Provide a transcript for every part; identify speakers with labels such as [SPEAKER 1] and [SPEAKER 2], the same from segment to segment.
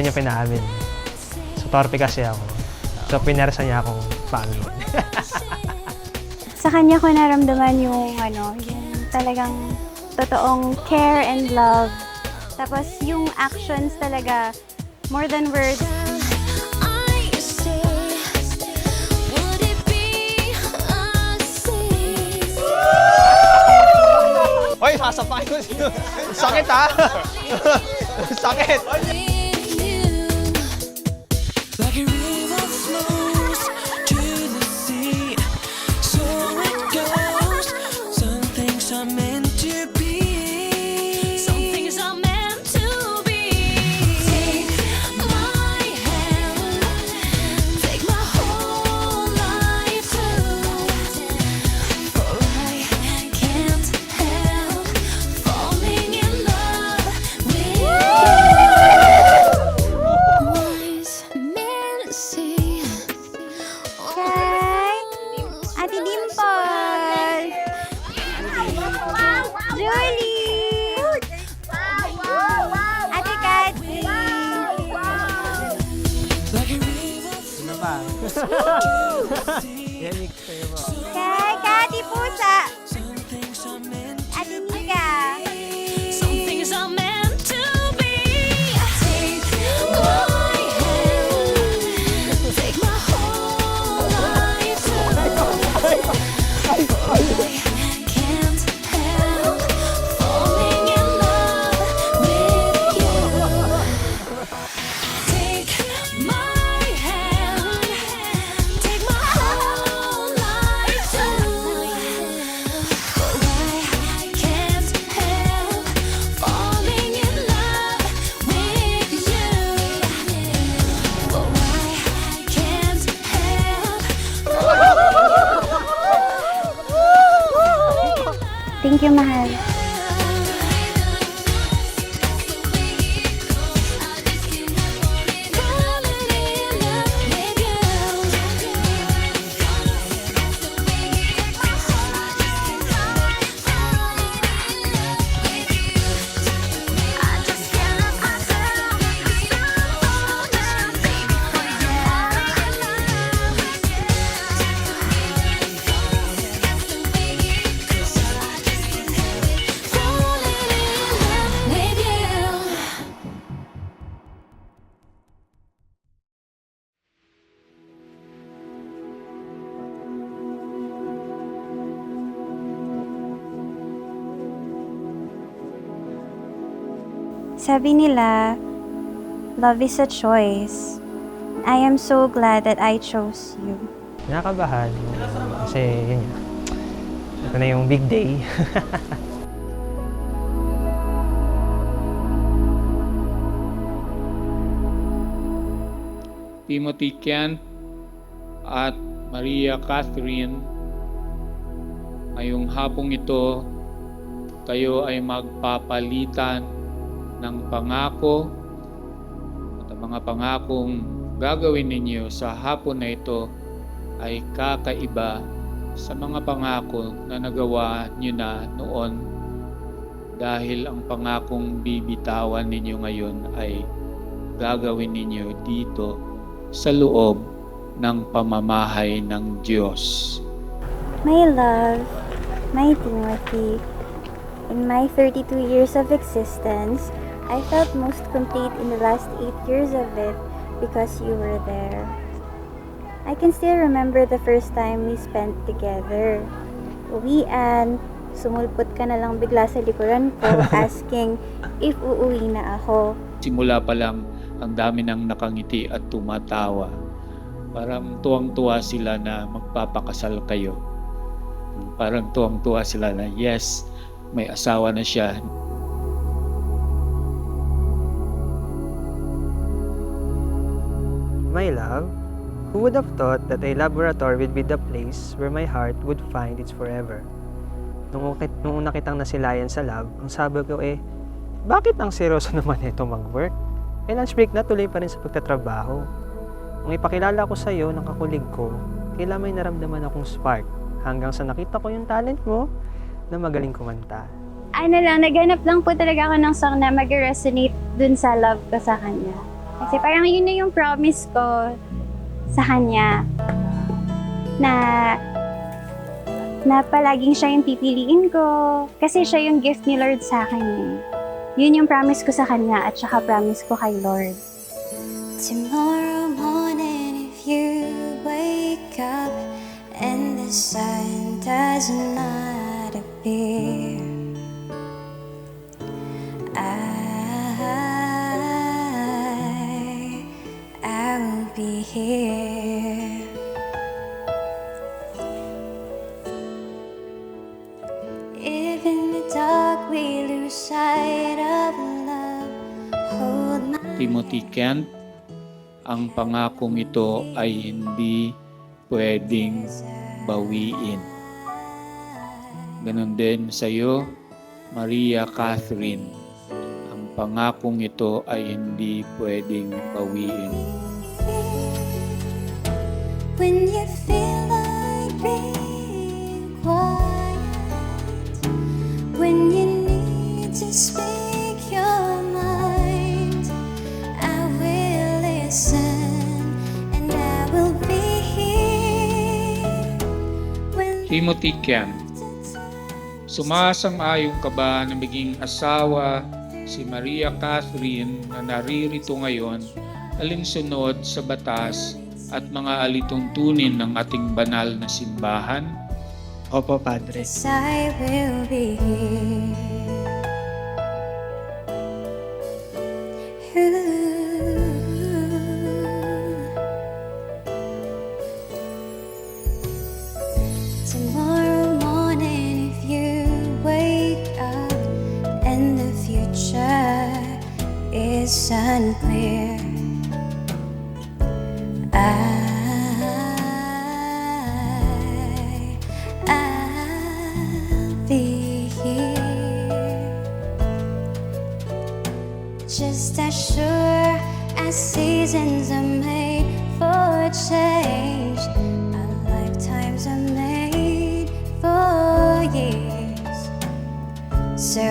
[SPEAKER 1] niya pinaamin. So, torpe kasi ako. So, pinersa niya akong paamin.
[SPEAKER 2] Sa kanya ko naramdaman yung yung talagang totoong care and love. Tapos yung actions talaga, more than words.
[SPEAKER 1] Hoy, sasapakin ko siya. Sakit ha? Sakit!
[SPEAKER 3] Like a river flows to the sea, so it goes. Some things are meant to be. Some things are meant to be. Take my hand, take my whole life too. For I can't help falling in love with you. Wise men say,
[SPEAKER 2] Kay Ate Dimple! Julie! Ate Cathy!
[SPEAKER 3] like a river
[SPEAKER 1] Ano pa? Yanik sa'yo mo.
[SPEAKER 2] Kay Cathy Pusa!
[SPEAKER 3] Some things are meant
[SPEAKER 2] Ate Nika!
[SPEAKER 3] Some things are meant to be. Take my hand, take my whole life too. I can't help falling in love with you. Take my hand, take my whole life too. For I can't help falling in love with you. For I can't help.
[SPEAKER 2] Thank you, mahal. Sabi nila, love is a choice. I am so glad that I chose you.
[SPEAKER 1] Nakakabahan. Kasi yun nga. Ito na yung big day.
[SPEAKER 4] Timothy Kent at Maria Catherine, ngayong hapong ito, kayo ay magpapalitan ng pangako at ang mga pangakong gagawin ninyo sa hapon na ito ay kakaiba sa mga pangako na nagawa nyo na noon, dahil ang pangakong bibitawan ninyo ngayon ay gagawin ninyo dito sa loob ng pamamahay ng Diyos.
[SPEAKER 2] My love, my Timothy, in my 32 years of existence, I felt most complete in the last 8 years of it because you were there. I can still remember the first time we spent together. Uwian, sumulpot ka na lang bigla sa likuran ko asking if uuwi na ako.
[SPEAKER 4] Simula pa lang, ang dami nang nakangiti at tumatawa. Parang tuwang-tuwa sila na magpapakasal kayo. Parang tuwang-tuwa sila na yes, may asawa na siya.
[SPEAKER 1] My love, who would have thought that a laboratory would be the place where my heart would find its forever? Nung una kitang nasilayan sa lab, ang sabi ko bakit ang seryoso naman ito mag-work? Lunch break na, tuloy pa rin sa pagtatrabaho. Nung ipakilala ko sa iyo ng kakulig ko, kailan may naramdaman akong spark hanggang sa nakita ko yung talent mo na magaling kumanta.
[SPEAKER 2] Naghanap lang po talaga ako ng song na mag-resonate dun sa love ko sa kanya. Kasi parang yun na yung promise ko sa kanya na palaging siya yung pipiliin ko kasi siya yung gift ni Lord sa akin. Yun yung promise ko sa kanya at saka promise ko kay Lord.
[SPEAKER 3] Tomorrow morning, if you wake up and the sun does not appear, I will be here. If in the dark we lose sight of love, hold my
[SPEAKER 4] Timothy Kent, ang pangakong ito ay hindi pwedeng bawiin. Ganon din sa iyo, Maria Catherine. Ang pangakong ito ay hindi pwedeng bawiin.
[SPEAKER 3] when you feel like being quiet, when you need to speak your mind, I will listen and I will be here when
[SPEAKER 4] Timothy Kent, sumasang-ayon ka ba na maging asawa si Maria Catherine na naririto ngayon, alinsunod sa batas at mga alituntunin ng ating banal na simbahan?
[SPEAKER 1] Opo, Padre.
[SPEAKER 3] yes, I will be here. Tomorrow morning, if you wake up and the future is unclear, I'll be here. Just as sure as seasons are made for change, our lifetimes are made for years. So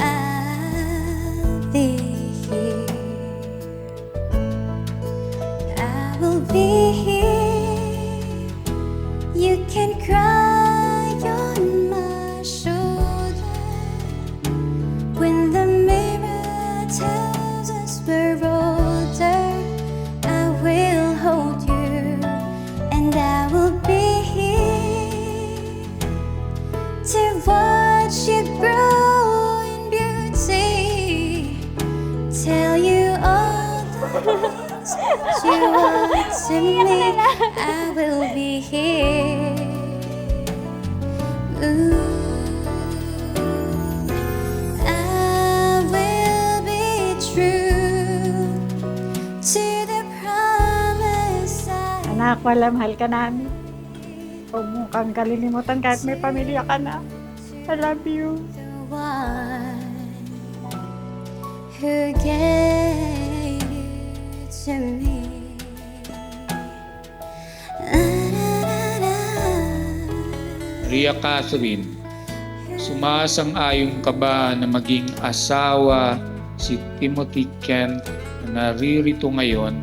[SPEAKER 3] I'll be here. I will be here. You can cry on my shoulder when the mirror tells us we're older. I will hold you and I will be here to watch you grow in beauty, tell you all the things that you want to me. I will be here. Ooh. I will be true to the promise I
[SPEAKER 5] Anak, wala, mahal ka namin. Huwag mo kang kalilimutan kahit may pamilya ka na. I love you.
[SPEAKER 3] the one who gave you to me.
[SPEAKER 4] Maria Catherine, sumasang-ayon ka ba na maging asawa si Timothy Kent na naririto ngayon,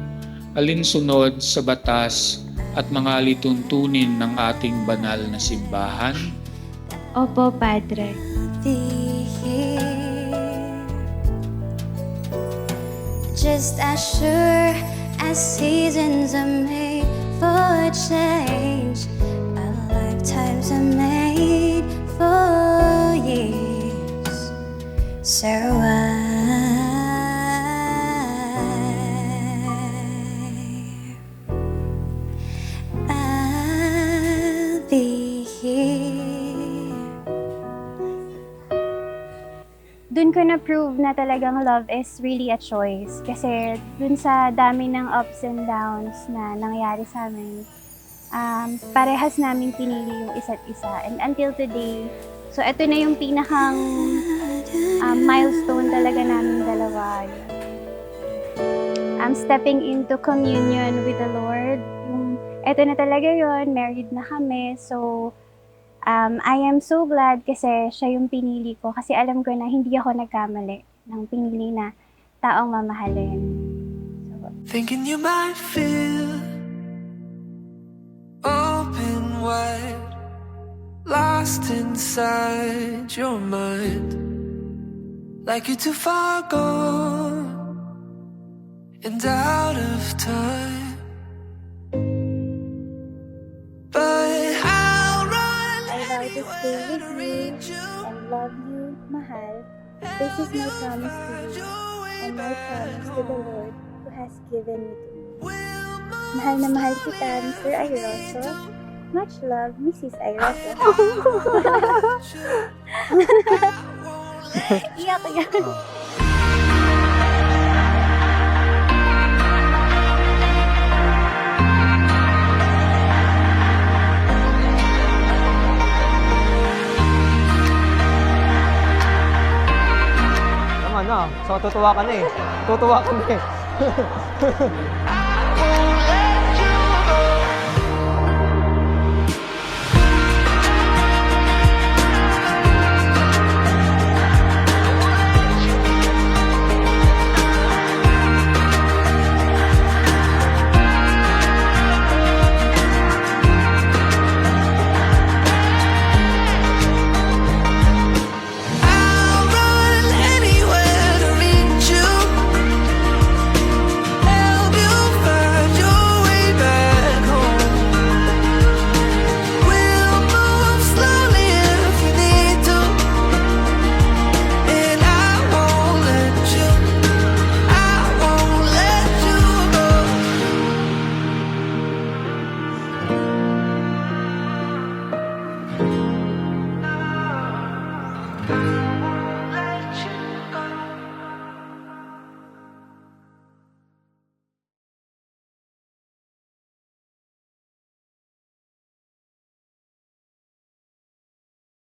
[SPEAKER 4] alinsunod sa batas at mga lituntunin ng ating banal na simbahan?
[SPEAKER 2] Opo, Padre.
[SPEAKER 3] Be here. Just as sure as seasons are made for change, our lifetimes are made for years. So I'll be here.
[SPEAKER 2] Dun ko na-prove na talagang love is really a choice. Kasi dun sa dami ng ups and downs na nangyari sa amin, parehas namin pinili yung isa't isa. And until today, so ito na yung pinakang milestone talaga namin dalawa. I'm stepping into communion with the Lord. Ito na talaga yon, married na kami. So, I am so glad kasi siya yung pinili ko kasi alam ko na hindi ako nagkamali ng pinili na taong mamahalin. So,
[SPEAKER 6] Thinking you might feel open wide, lost inside your mind, like you're too far gone and out of time. But I'll run
[SPEAKER 2] I vow to stay with you and love you, mahal. This is my promise to you and my promise to the Lord who has given you to me. Mahal na mahal kita, Mr. Airoso. Much love, Mrs. Airoso. Iyak yan.
[SPEAKER 1] Tama na. So, tutuwa ka na eh. Tutuwa ka na eh.